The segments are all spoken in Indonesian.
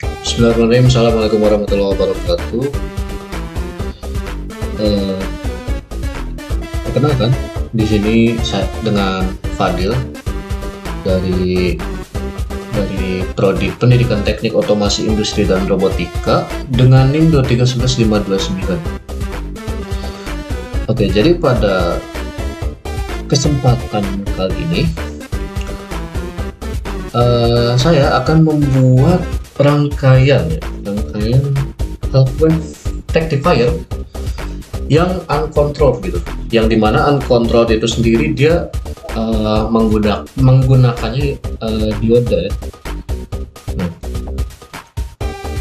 Bismillahirrahmanirrahim. Assalamualaikum warahmatullahi wabarakatuh. Eh, Perkenalkan, di sini saya dengan Fadil dari Prodi Pendidikan Teknik Otomasi Industri dan Robotika dengan NIM 2311529. Oke, jadi pada kesempatan kali ini saya akan membuat rangkaian half-wave rectifier yang uncontrolled gitu, yang dimana uncontrolled itu sendiri dia menggunakannya dioda ya. Nah,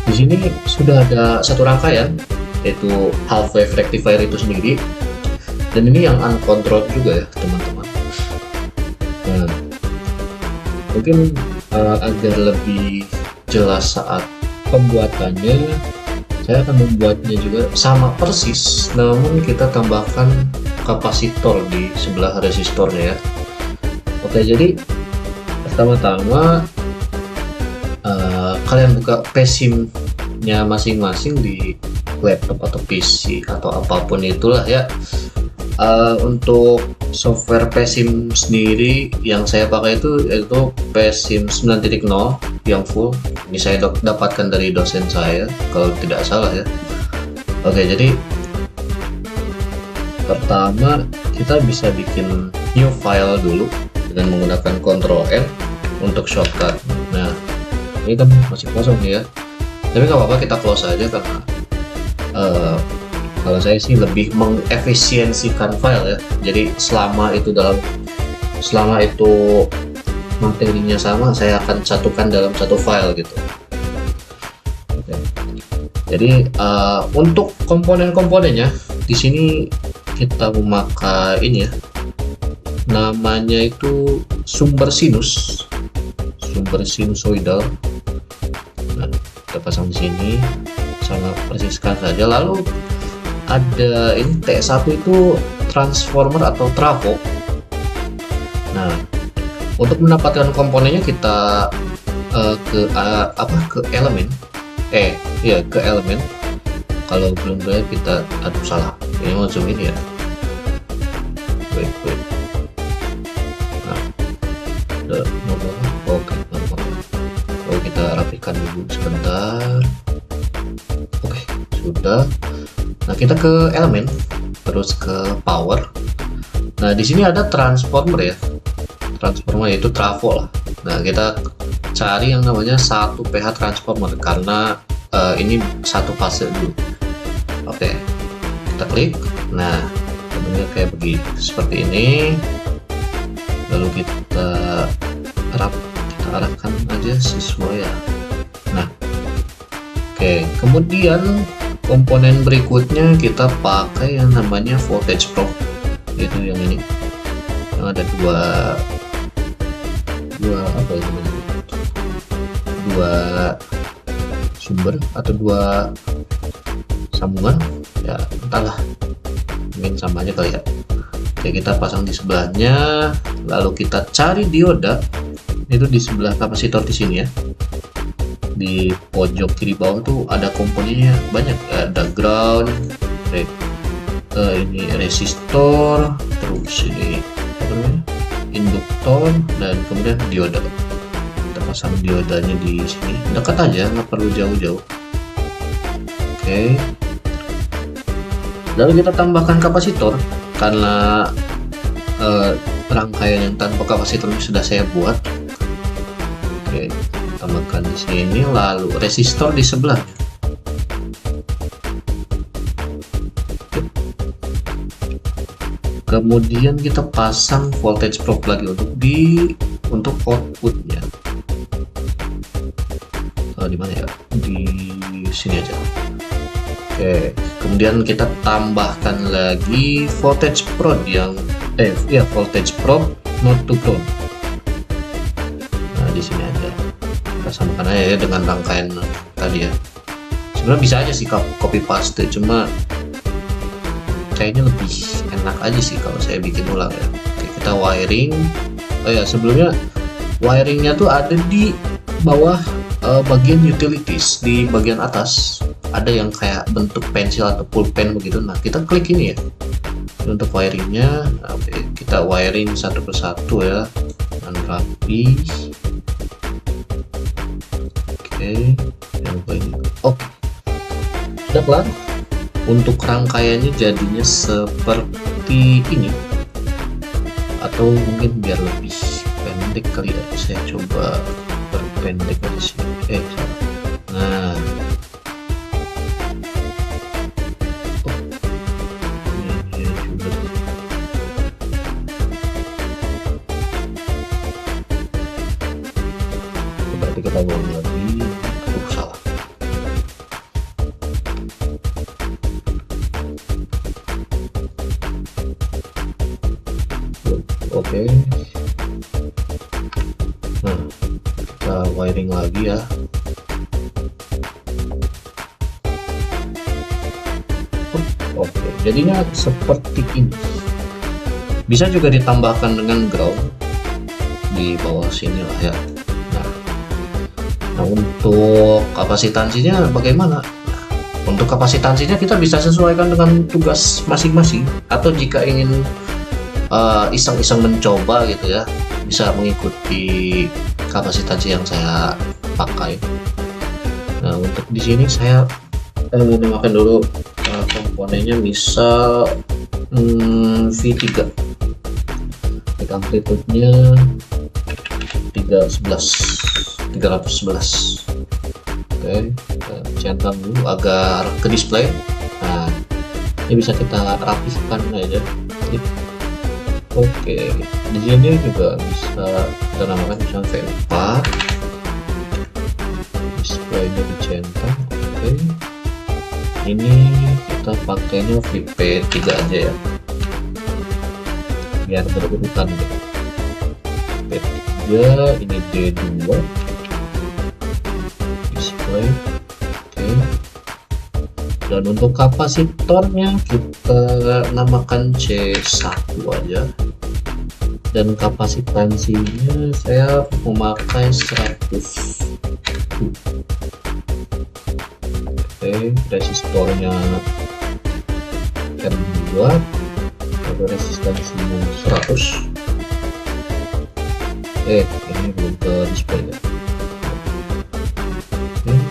di sini sudah ada satu rangkaian yaitu half-wave rectifier itu sendiri, dan ini yang uncontrolled juga ya teman-teman. Nah, mungkin agar lebih jelas saat pembuatannya, saya akan membuatnya juga sama persis, namun kita tambahkan kapasitor di sebelah resistornya ya. Oke, jadi pertama-tama kalian buka PSIM-nya masing-masing di laptop atau PC atau apapun itulah ya. Untuk software PSIM sendiri yang saya pakai itu yaitu PSIM 9.0 yang full. Ini saya dapatkan dari dosen saya kalau tidak salah ya. Oke, jadi pertama kita bisa bikin new file dulu dengan menggunakan Ctrl N untuk shortcut. Nah, ini kan masih kosong nih ya, tapi nggak apa-apa, kita close aja karena kalau saya sih lebih mengefisiensikan file ya. Jadi selama itu materinya sama, saya akan satukan dalam satu file gitu. Oke. Jadi untuk komponen-komponennya di sini kita memakai ini ya, namanya itu sumber sinusoidal. Nah, kita pasang di sini, sangat persiskan saja. Lalu ada ini T1 itu transformer atau trafo. Nah, untuk mendapatkan komponennya kita ke elemen. Ke elemen. Kalau belum boleh kita salah. Ini mau zoom ini ya. Wait. Nah, oke. Kita rapikan dulu sebentar. Oke, sudah. Nah, kita ke elemen, terus ke power. Nah, di sini ada transformer ya. Transformer yaitu trafo lah. Nah, kita cari yang namanya 1 PH transformer karena ini satu fase dulu. Oke, kita klik. Nah, bentuknya kayak begini, seperti ini. Lalu kita arahkan aja sesuai ya. Nah, oke, kemudian komponen berikutnya kita pakai yang namanya voltage probe, yaitu yang ini, yang ada dua sumber atau dua sambungan ya, entahlah, mungkin sama aja kali ya. Oke, kita pasang di sebelahnya, lalu kita cari dioda itu di sebelah kapasitor di sini ya. Di pojok kiri bawah tuh ada komponennya banyak, ada ground, ini resistor, terus ini induktor, dan kemudian dioda. Kita pasang diodanya di sini, dekat aja, nggak perlu jauh-jauh. Oke, lalu kita tambahkan kapasitor karena rangkaian yang tanpa kapasitor sudah saya buat. Oke, tambahkan di sini, lalu resistor di sebelah. Kemudian kita pasang voltage probe lagi untuk outputnya. Di mana ya? Di sini aja. Oke, kemudian kita tambahkan lagi voltage probe voltage probe not to ground. Nah, di sini aja. Kita samakan aja ya dengan rangkaian tadi ya. Sebenarnya bisa aja sih copy paste, cuma kayaknya lebih enak aja sih kalau saya bikin ulang ya. Oke, kita wiring. Oh ya, sebelumnya wiringnya tuh ada di bawah bagian utilities di bagian atas ada yang kayak bentuk pensil atau pulpen begitu. Nah, kita klik ini ya. Untuk wiringnya, oke, kita wiring satu persatu ya, dengan rapi. Oke, yang ini. Oke, sudah kelar. Untuk rangkaiannya jadinya seperti ini, atau mungkin biar lebih pendek kali ya, saya coba perpendek aja sih. Salah. Nah, ini juga. Berarti kita ulang lagi. Salah. Oke. Nah, kita wiring lagi ya. Oke, jadinya seperti ini. Bisa juga ditambahkan dengan ground di bawah sini lah ya. Nah, untuk kapasitansinya bagaimana? Nah, untuk kapasitansinya kita bisa sesuaikan dengan tugas masing-masing, atau jika ingin iseng-iseng mencoba gitu ya, bisa mengikuti kapasitansi yang saya pakai. Nah, untuk di sini saya menambahkan dulu komponennya, misal V3, amplitude-nya 311. Oke, kita centang dulu agar ke display. Nah, ini bisa kita rapihkan aja. Oke, di sini juga bisa kita namakan misalnya V4, displaynya dicentang. Oke, ini kita pakainya V3 aja ya, biar berurutan gitu. V3, ini D2 display. Oke, dan untuk kapasitornya kita namakan C1 aja, dan kapasitansinya saya memakai 100. Oke, resistornya R2, ada resistansinya 100. Ini belum ke display ya.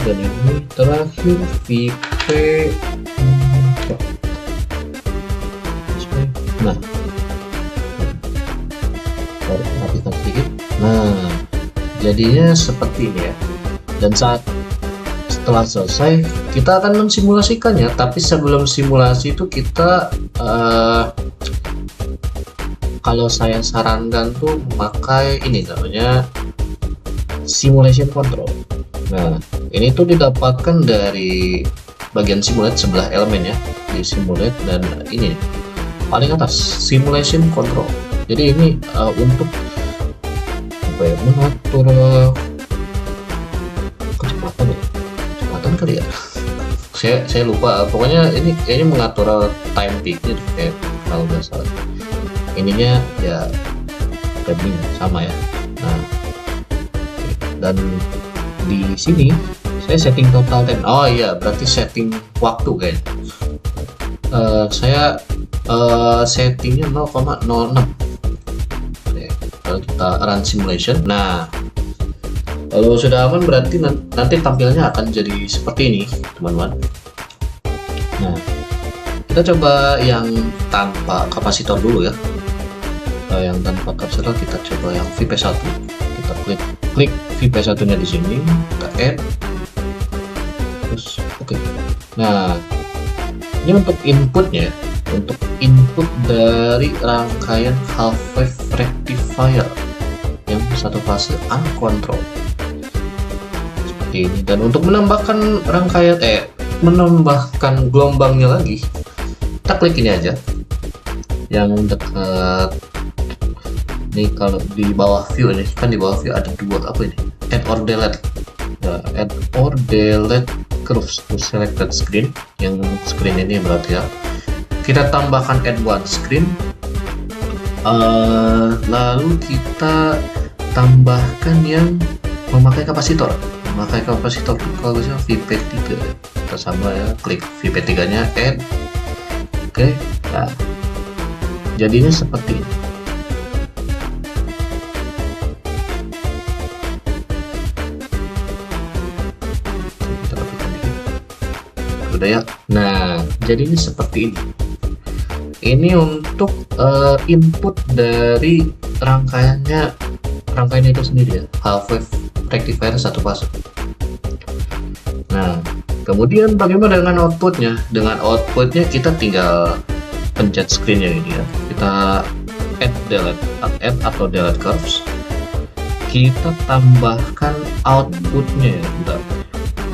Dan ini terakhir VP. Nah, baru rapikan sedikit. Nah, jadinya seperti ini ya. Dan setelah selesai, kita akan mensimulasikannya. Tapi sebelum simulasi itu kita kalau saya sarankan tuh memakai ini namanya simulation control. Nah, ini tuh didapatkan dari bagian simulate sebelah elemen ya, di simulate, dan ini paling atas simulation control. Jadi ini untuk apa ya, mengatur kecepatan kali ya. Saya lupa, pokoknya ini kayaknya mengatur time peaknya kayak kalau nggak salah. Ininya ya ini sama ya. Nah, dan di sini saya setting total time. Oh iya, berarti setting waktu kan. Saya settingnya 0,06. Kalau kita run simulation. Nah, kalau sudah aman berarti nanti tampilnya akan jadi seperti ini, teman-teman. Nah, kita coba yang tanpa kapasitor dulu ya. Yang tanpa kapasitor kita coba yang VP1. Kita klik VP1 nya di sini, kita add, terus oke. Nah, ini untuk inputnya, untuk input dari rangkaian half wave rectifier yang satu fase uncontrolled seperti ini. Dan untuk menambahkan rangkaian menambahkan gelombangnya lagi, kita klik ini aja yang dekat ini. Kalau di bawah view ini kan, di bawah view ada dua apa ini, add or delete. Add or delete curves to selected screen. Yang screen ini berarti ya, kita tambahkan add one screen, lalu kita tambahkan yang memakai kapasitor. memakai kapasitor kalau bisa VP3 kita sama ya, klik VP3 nya add. Oke, nah jadinya seperti ini. Kita rapikan dikit udah ya. Nah jadinya seperti ini. Ini untuk input dari rangkaian itu sendiri ya, half wave rectifier satu fase. Nah kemudian bagaimana dengan outputnya? Dengan outputnya kita tinggal pencet screennya ini ya, kita add atau delete curves, kita tambahkan outputnya ya, bentar.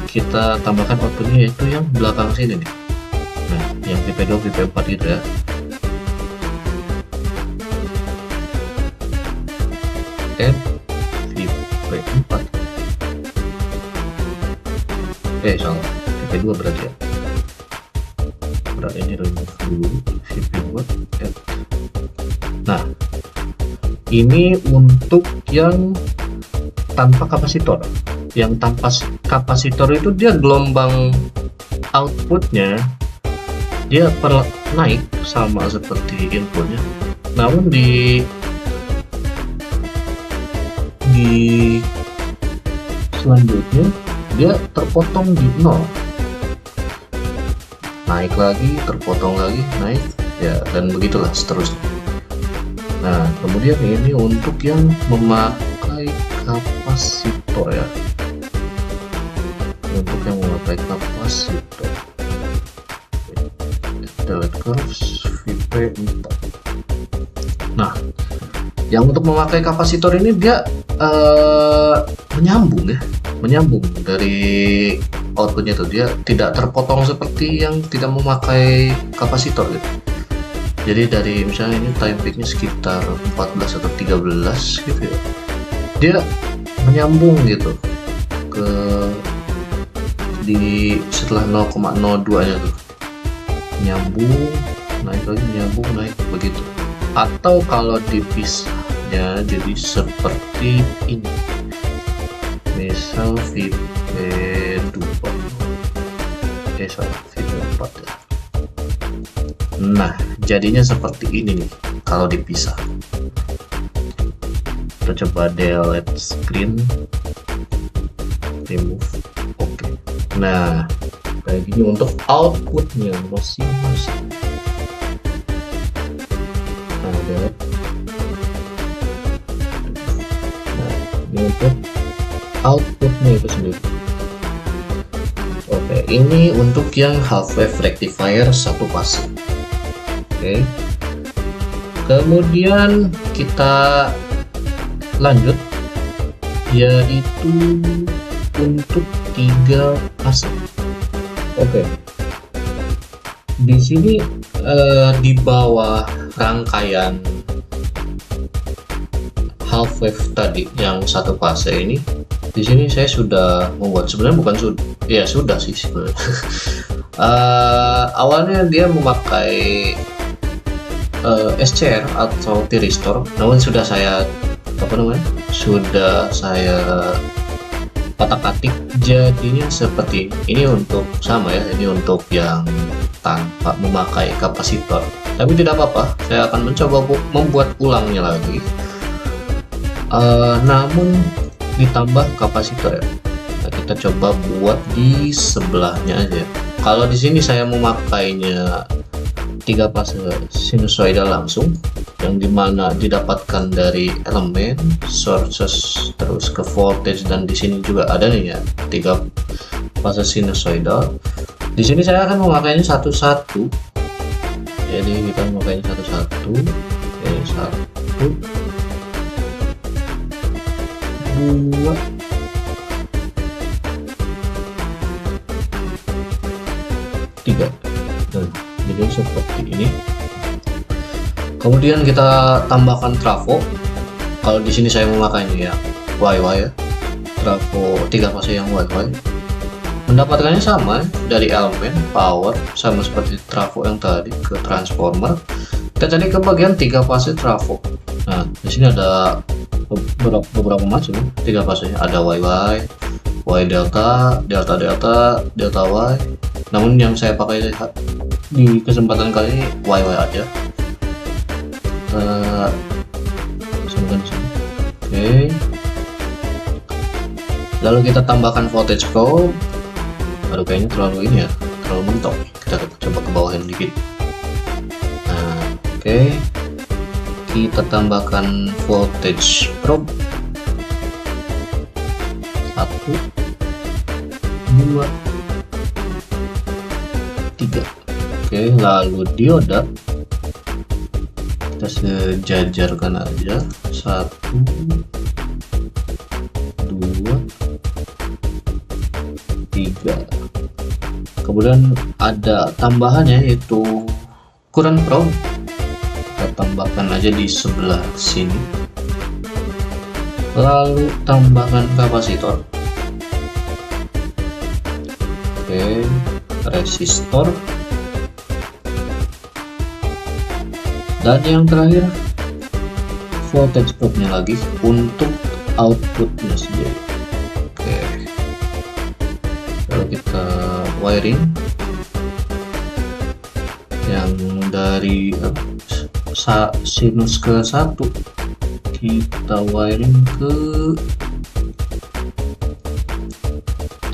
Kita tambahkan outputnya yaitu yang belakang sini nih. Nah yang VP2 VP4 gitu ya. Add VP4 salah, VP2 berarti ya, berarti ini remove dulu VP2 add. Nah ini untuk yang tanpa kapasitor. Yang tanpa kapasitor itu dia gelombang outputnya dia naik sama seperti inputnya, namun di selanjutnya dia terpotong di 0, naik lagi, terpotong lagi, naik ya, dan begitulah seterusnya. Nah kemudian ini untuk yang memakai kapasitor ya, untuk yang memakai kapasitor delete curves VP4. Nah yang untuk memakai kapasitor ini dia menyambung dari outputnya tuh, dia tidak terpotong seperti yang tidak memakai kapasitor gitu. Jadi dari misalnya ini time peaknya sekitar 14 atau 13 gitu ya, dia menyambung gitu ke di setelah 0,02 nya tuh nyambung, naik lagi, nyambung, naik begitu. Atau kalau dipisahnya jadi seperti ini, misal VP2 salah, VP4 ya. Nah jadinya seperti ini nih kalau dipisah. Kita coba delete screen, remove, oke. Nah kayak gini untuk outputnya masing-masing. Nah ini untuk outputnya itu sendiri. Oke, ini untuk yang half wave rectifier satu fase. Oke, kemudian kita lanjut yaitu untuk 3 fase. Oke, di sini di bawah rangkaian half wave tadi yang satu fase ini, di sini saya sudah membuat, sebenarnya bukan sudah sih sebenarnya. Awalnya dia memakai SCR atau thyristor, namun sudah saya otak-atik jadinya seperti ini. Untuk sama ya, ini untuk yang tanpa memakai kapasitor, tapi tidak apa-apa, saya akan mencoba membuat ulangnya lagi, namun ditambah kapasitor ya. Nah, kita coba buat di sebelahnya aja. Kalau di sini saya memakainya 3 fase sinusoidal langsung, yang dimana didapatkan dari elemen, sources, terus ke voltage, dan di sini juga ada nih ya 3 fase sinusoidal. Di sini saya akan memakainya satu-satu. Jadi kita memakainya satu-satu. Oke, 1, 2, 3. Nah, jadi seperti ini. Kemudian kita tambahkan trafo. Kalau di sini saya memakainya ya YY ya, trafo 3 fase yang YY. Mendapatkannya sama dari elemen, power, sama seperti trafo yang tadi ke transformer. Kita cari ke bagian 3 fase trafo. Nah, di sini ada beberapa macam 3 fasenya, ada YY, Y delta, delta delta, delta Y. Namun yang saya pakai di kesempatan kali ini Y aja. Sambungkan di sini. Oke. Lalu kita tambahkan voltage probe. Aduh, kayaknya terlalu ini ya, terlalu mentok. Kita coba ke bawahin dikit. Nah, oke. Kita tambahkan voltage probe. 1, 2, 3. Oke, lalu dioda kita sejajarkan aja. 1, 2, 3. Kemudian ada tambahannya yaitu current probe. Kita tambahkan aja di sebelah sini. Lalu tambahkan kapasitor. Oke, resistor. Dan yang terakhir voltage probe-nya lagi untuk outputnya sendiri. Oke, lalu kita wiring yang dari sinus ke 1 kita wiring ke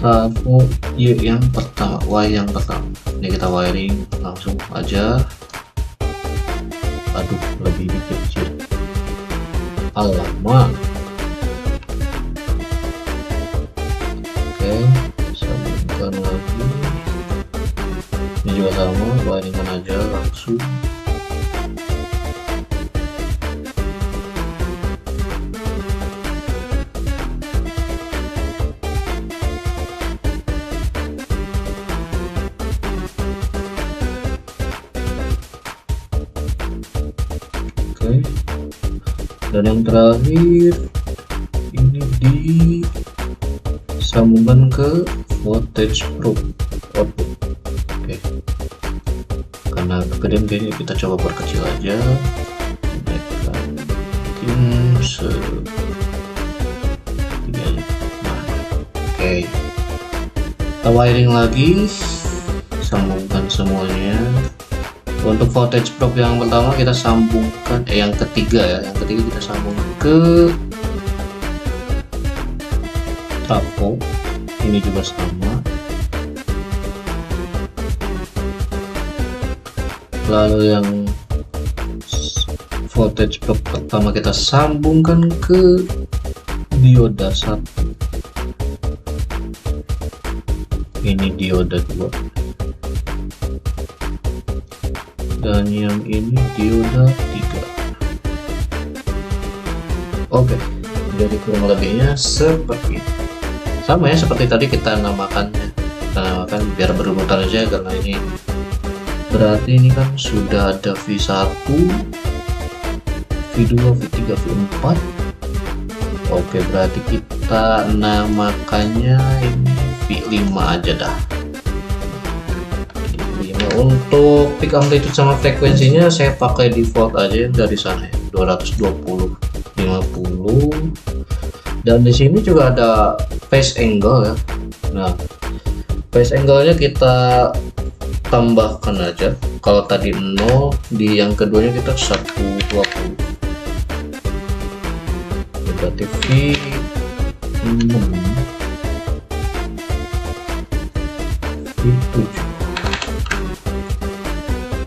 trafo Y yang pertama, Y yang pertama. Ini kita wiring langsung aja. Aduh, lebih kecil. Alamak. Oke, sambungkan lagi. Ini juga sama, wiringkan aja langsung. Dan yang terakhir ini disambungkan ke voltage probe output. Oke, karena kegedean kayaknya kita coba perkecil aja, mungkin segini aja. Nah, oke, kita wiring lagi, sambungkan semuanya. Untuk voltage probe yang pertama kita sambungkan, yang ketiga ya, yang ketiga kita sambung ke trafo. Ini juga sama. Lalu yang voltage probe pertama kita sambungkan ke dioda 1. Ini dioda 2. Dan yang ini dioda 3. Oke, jadi kurang lebihnya seperti ini. Sama ya seperti tadi kita namakannya. Kita namakan biar berurutan aja, karena ini berarti ini kan sudah ada V1, V2, V3, V4. Oke, berarti kita namakannya ini V5 aja dah. Untuk peak amplitude sama frekuensinya saya pakai default aja dari sana ya, 220 50. Dan di sini juga ada phase angle ya. Nah, phase angle-nya kita tambahkan aja. Kalau tadi 0, di yang keduanya kita 120. Berarti V6, V7.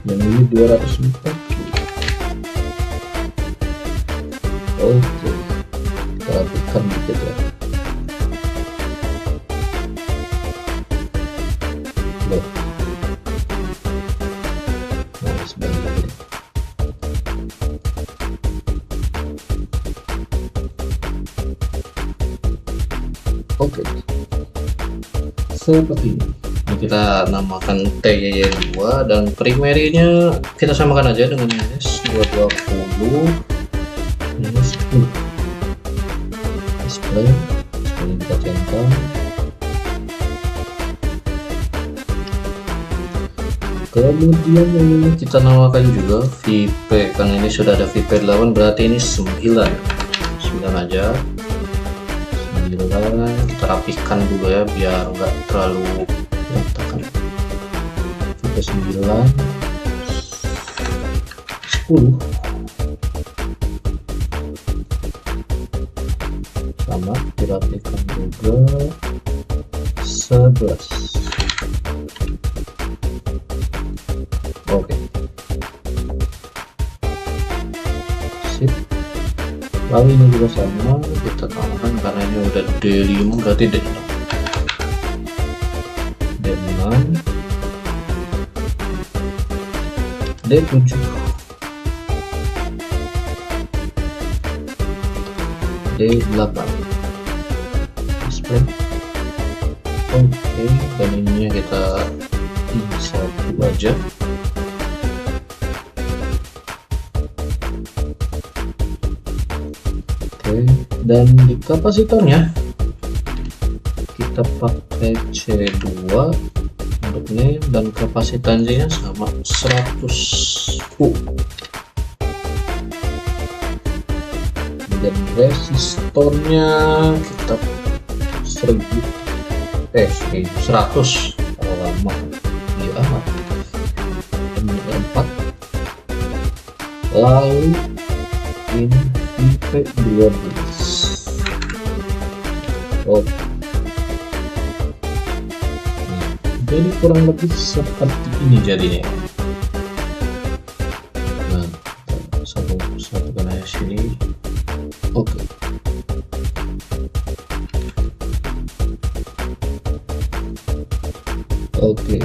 Yang ini 240. Oke, kita rapikan dikit ya. Loh, nah sebentar ini. Oke, seperti ini. Kita namakan TYY2 dan primary-nya kita samakan aja dengan minus 220 minus 10. Display kita centang. Kemudian ini kita namakan juga VP, karena ini sudah ada VP 8, berarti ini 9 aja, 9. kita rapihkan dulu ya biar nggak terlalu berantakan. Tipe 9 10 sama dirapikan juga 11. Oke, sip. Lalu ini juga sama, kita tambahkan karena ini udah D5 berarti D6 D7 D8 display. Oke, dan ininya kita satu aja. Oke, dan di kapasitornya kita pakai C2 untuk ini, dan kapasitansinya sama 100 U. Dan resistornya kita 1100 kalau lama ya amat. Ini 4. Lalu ini IP12. Oke. Jadi kurang lebih seperti ini jadinya. Nah, satukan aja sini. Oke. Oke,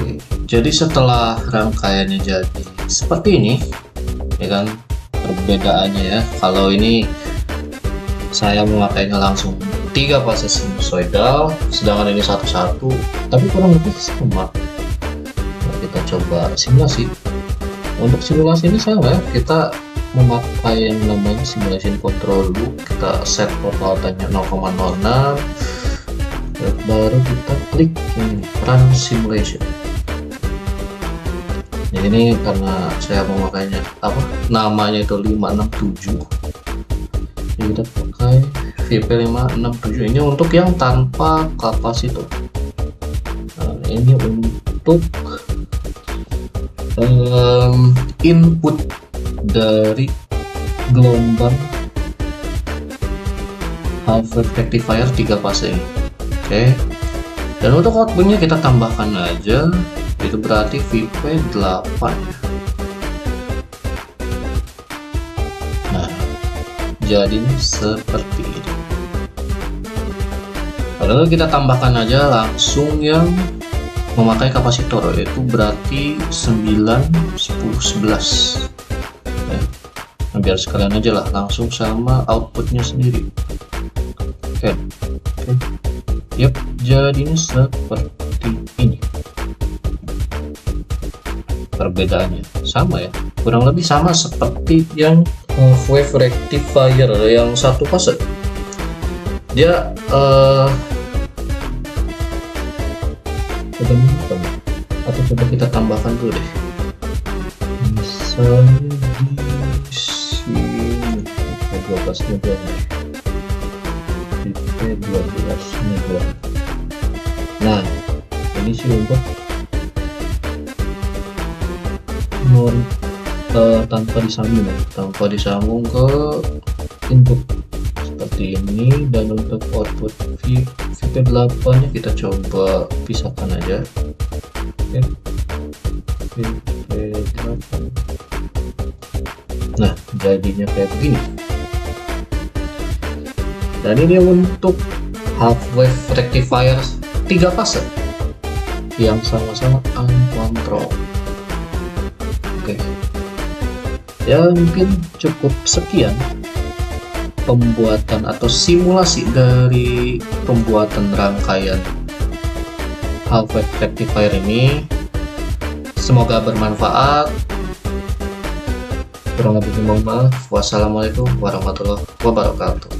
jadi setelah rangkaiannya jadi seperti ini, ya kan, perbedaannya ya. Kalau ini saya memakainya langsung 3 fase sinusoidal, sedangkan ini satu-satu, tapi kurang lebih sama. Nah, kita coba simulasi. Untuk simulasi ini sama ya, kita memakai yang namanya simulation control loop. Kita set total time-nya 0,06, baru kita klik ini run simulation. Nah, ini karena saya memakainya namanya itu 567, jadi kita pakai VP567 ini untuk yang tanpa kapasitor. Nah, ini untuk input dari gelombang half wave rectifier 3 fase ini. Oke, dan untuk outputnya kita tambahkan aja, itu berarti VP8. Nah, jadi seperti ini. Lalu kita tambahkan aja langsung yang memakai kapasitor, yaitu berarti 9, 10, 11 ya. Nah, biar sekalian aja lah langsung sama outputnya sendiri. Oke. Yap, jadinya seperti ini. Perbedaannya sama ya, kurang lebih sama seperti yang wave rectifier yang satu fase. Dia atau coba kita tambahkan dulu deh, misalnya di sini 12 nya doang. Nah, ini sih untuk tanpa disambung ke input seperti ini. Dan untuk output VP8 nya kita coba pisahkan aja. Oke. VP8. Nah, jadinya kayak begini. Dan ini untuk half wave rectifier 3 fase yang sama-sama uncontrolled. Oke, ya mungkin cukup sekian pembuatan atau simulasi dari pembuatan rangkaian half wave rectifier ini. Semoga bermanfaat. Kurang lebihnya mohon maaf. Wassalamualaikum warahmatullahi wabarakatuh.